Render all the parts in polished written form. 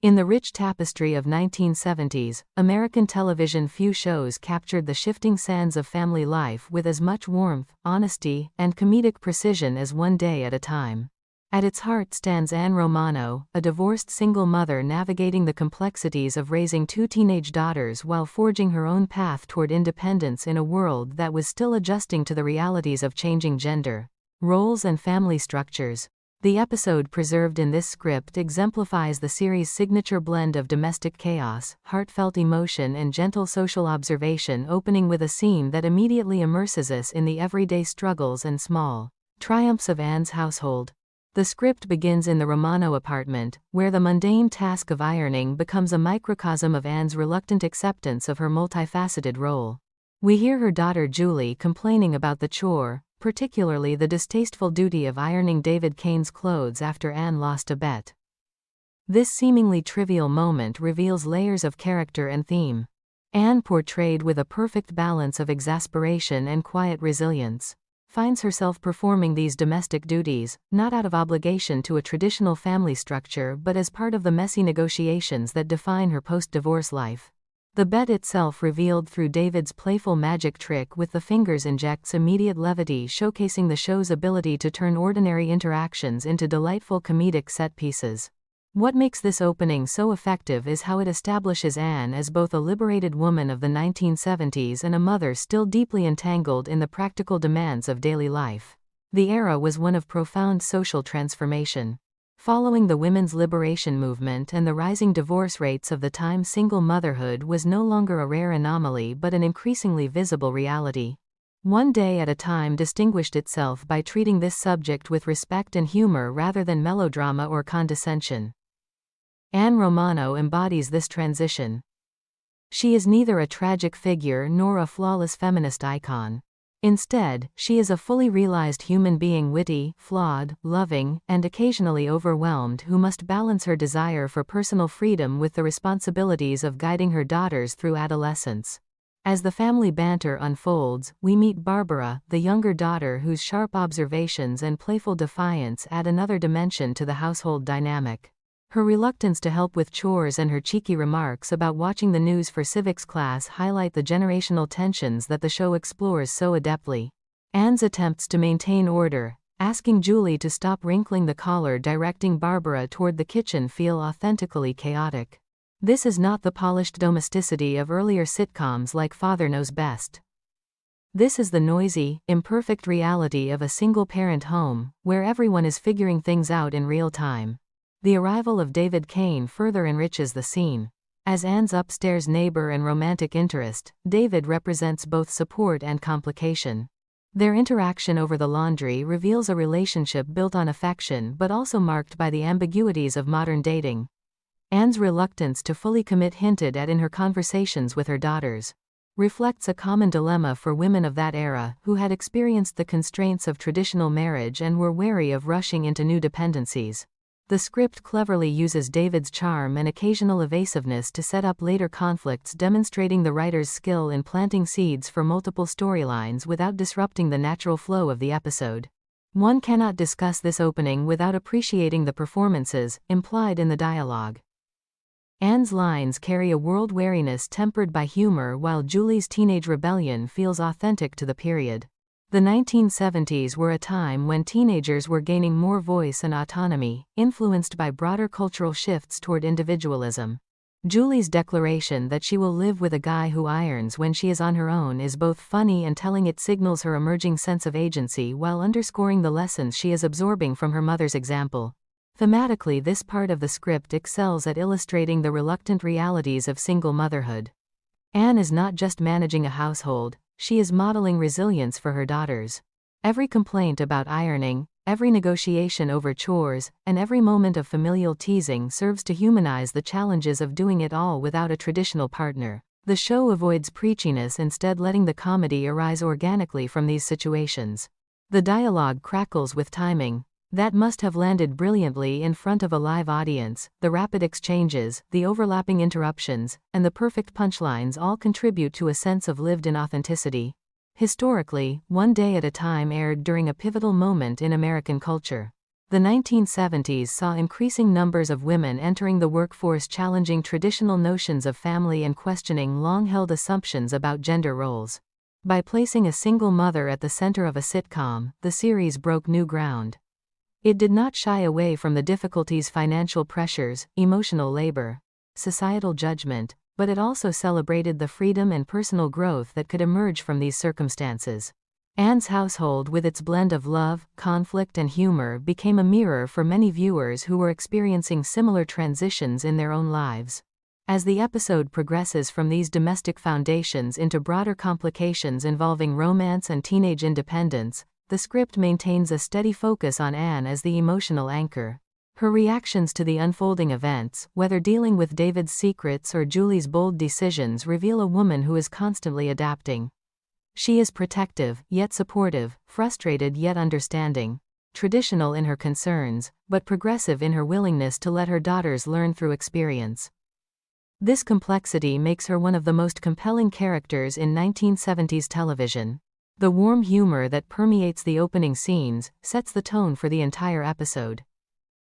In the rich tapestry of 1970s, American television, few shows captured the shifting sands of family life with as much warmth, honesty, and comedic precision as One Day at a Time. At its heart stands Anne Romano, a divorced single mother navigating the complexities of raising two teenage daughters while forging her own path toward independence in a world that was still adjusting to the realities of changing gender roles and family structures. The episode preserved in this script exemplifies the series' signature blend of domestic chaos, heartfelt emotion, and gentle social observation, opening with a scene that immediately immerses us in the everyday struggles and small triumphs of Anne's household. The script begins in the Romano apartment, where the mundane task of ironing becomes a microcosm of Anne's reluctant acceptance of her multifaceted role. We hear her daughter Julie complaining about the chore, particularly the distasteful duty of ironing David Kane's clothes after Anne lost a bet. This seemingly trivial moment reveals layers of character and theme. Anne, portrayed with a perfect balance of exasperation and quiet resilience, finds herself performing these domestic duties, not out of obligation to a traditional family structure but as part of the messy negotiations that define her post-divorce life. The bet itself, revealed through David's playful magic trick with the fingers, injects immediate levity, showcasing the show's ability to turn ordinary interactions into delightful comedic set pieces. What makes this opening so effective is how it establishes Anne as both a liberated woman of the 1970s and a mother still deeply entangled in the practical demands of daily life. The era was one of profound social transformation. Following the women's liberation movement and the rising divorce rates of the time, single motherhood was no longer a rare anomaly but an increasingly visible reality. One Day at a Time distinguished itself by treating this subject with respect and humor rather than melodrama or condescension. Anne Romano embodies this transition. She is neither a tragic figure nor a flawless feminist icon. Instead, she is a fully realized human being, witty, flawed, loving, and occasionally overwhelmed, who must balance her desire for personal freedom with the responsibilities of guiding her daughters through adolescence. As the family banter unfolds, we meet Barbara, the younger daughter, whose sharp observations and playful defiance add another dimension to the household dynamic. Her reluctance to help with chores and her cheeky remarks about watching the news for civics class highlight the generational tensions that the show explores so adeptly. Anne's attempts to maintain order, asking Julie to stop wrinkling the collar, directing Barbara toward the kitchen, feel authentically chaotic. This is not the polished domesticity of earlier sitcoms like Father Knows Best. This is the noisy, imperfect reality of a single-parent home, where everyone is figuring things out in real time. The arrival of David Kane further enriches the scene. As Anne's upstairs neighbor and romantic interest, David represents both support and complication. Their interaction over the laundry reveals a relationship built on affection but also marked by the ambiguities of modern dating. Anne's reluctance to fully commit, hinted at in her conversations with her daughters, reflects a common dilemma for women of that era who had experienced the constraints of traditional marriage and were wary of rushing into new dependencies. The script cleverly uses David's charm and occasional evasiveness to set up later conflicts, demonstrating the writer's skill in planting seeds for multiple storylines without disrupting the natural flow of the episode. One cannot discuss this opening without appreciating the performances implied in the dialogue. Anne's lines carry a world weariness tempered by humor, while Julie's teenage rebellion feels authentic to the period. The 1970s were a time when teenagers were gaining more voice and autonomy, influenced by broader cultural shifts toward individualism. Julie's declaration that she will live with a guy who irons when she is on her own is both funny and telling. It signals her emerging sense of agency while underscoring the lessons she is absorbing from her mother's example. Thematically, this part of the script excels at illustrating the reluctant realities of single motherhood. Anne is not just managing a household, she is modeling resilience for her daughters. Every complaint about ironing, every negotiation over chores, and every moment of familial teasing serves to humanize the challenges of doing it all without a traditional partner. The show avoids preachiness, instead letting the comedy arise organically from these situations. The dialogue crackles with timing that must have landed brilliantly in front of a live audience. The rapid exchanges, the overlapping interruptions, and the perfect punchlines all contribute to a sense of lived-in authenticity. Historically, One Day at a Time aired during a pivotal moment in American culture. The 1970s saw increasing numbers of women entering the workforce, challenging traditional notions of family and questioning long-held assumptions about gender roles. By placing a single mother at the center of a sitcom, the series broke new ground. It did not shy away from the difficulties, financial pressures, emotional labor, societal judgment, but it also celebrated the freedom and personal growth that could emerge from these circumstances. Anne's household, with its blend of love, conflict, and humor, became a mirror for many viewers who were experiencing similar transitions in their own lives. As the episode progresses from these domestic foundations into broader complications involving romance and teenage independence, the script maintains a steady focus on Anne as the emotional anchor. Her reactions to the unfolding events, whether dealing with David's secrets or Julie's bold decisions, reveal a woman who is constantly adapting. She is protective, yet supportive, frustrated yet understanding, traditional in her concerns, but progressive in her willingness to let her daughters learn through experience. This complexity makes her one of the most compelling characters in 1970s television. The warm humor that permeates the opening scenes sets the tone for the entire episode.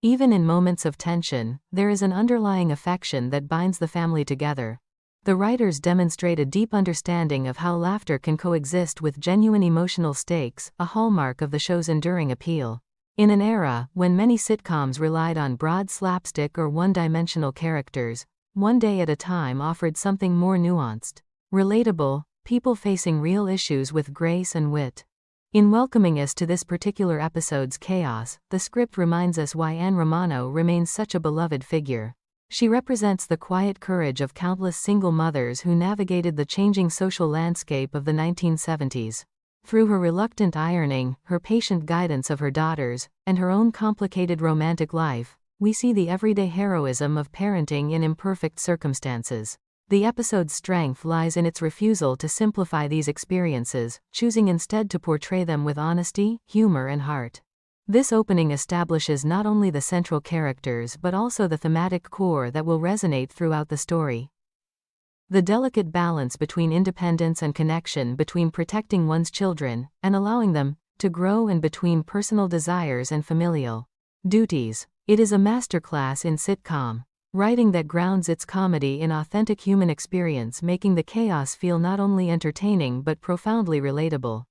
Even in moments of tension, there is an underlying affection that binds the family together. The writers demonstrate a deep understanding of how laughter can coexist with genuine emotional stakes, a hallmark of the show's enduring appeal. In an era when many sitcoms relied on broad slapstick or one-dimensional characters, One Day at a Time offered something more nuanced, relatable, people facing real issues with grace and wit. In welcoming us to this particular episode's chaos, the script reminds us why Anne Romano remains such a beloved figure. She represents the quiet courage of countless single mothers who navigated the changing social landscape of the 1970s. Through her reluctant ironing, her patient guidance of her daughters, and her own complicated romantic life, we see the everyday heroism of parenting in imperfect circumstances. The episode's strength lies in its refusal to simplify these experiences, choosing instead to portray them with honesty, humor, and heart. This opening establishes not only the central characters but also the thematic core that will resonate throughout the story. The delicate balance between independence and connection, between protecting one's children and allowing them to grow, and between personal desires and familial duties. It is a masterclass in sitcom writing that grounds its comedy in authentic human experience, making the chaos feel not only entertaining but profoundly relatable.